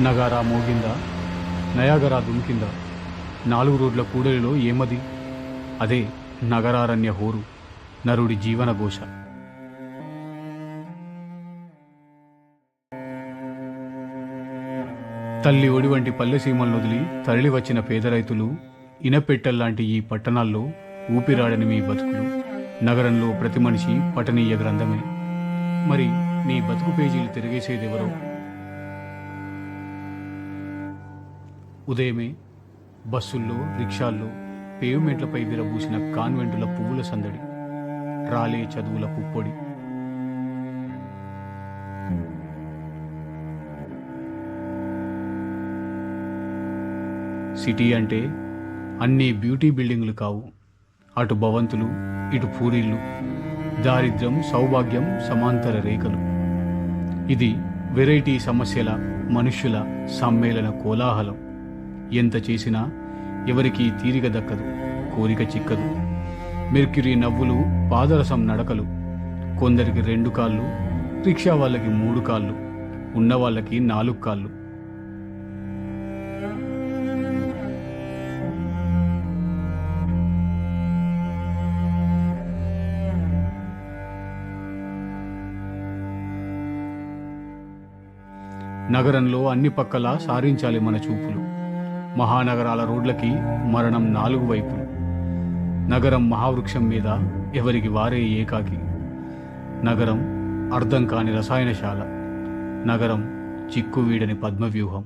నగారా మోగిందా, Niagara దుమికిందా, 4 రోడ్ల కూడలిలో ఏమది? అదే నగరారణ్య హోరు, నరుడి జీవనఘోష. తల్లి ఒడి వంటి పల్లెసీమలను వదిలి తరలి వచ్చిన పేద రైతులు, ఇనపెట్టెల్లాంటి ఈ పట్టణాల్లో ఊపిరాడని మీ బతుకులు. నగరంలో ప్రతి మనిషి పఠనీయ గ్రంథమే. మరి మీ బతుకు పేజీలు తిరిగేసేదెవరో? ఉదయమే బస్సుల్లో, రిక్షాల్లో, పేవ్మెంట్లపై విరబూసిన కాన్వెంటుల పువ్వుల సందడి, రాలే చదువుల పుప్పొడి. సిటీ అంటే అన్నీ బ్యూటీ బిల్డింగులు కావు. అటు భవంతులు, ఇటు పూరీళ్ళు, దారిద్ర్యం, సౌభాగ్యం, సమాంతర రేఖలు. ఇది వెరైటీ సమస్యల, మనుష్యుల సమ్మేళన కోలాహలం. ఎంత చేసినా ఎవరికీ తీరిక దక్కదు, కోరిక చిక్కదు. మెర్క్యూరీ నవ్వులు, పాదరసం నడకలు. కొందరికి 2 కాళ్ళు, రిక్షా వాళ్ళకి 3 కాళ్ళు, ఉన్న వాళ్ళకి 4 కాళ్ళు. నగరంలో అన్ని పక్కలా సారించాలి మన చూపులు. మహానగరాల రోడ్లకి మరణం 4 వైపులు. నగరం మహావృక్షం మీద ఎవరికి వారే ఏకాకి. నగరం అర్థం కాని రసాయనశాల. నగరం చిక్కువీడని పద్మవ్యూహం.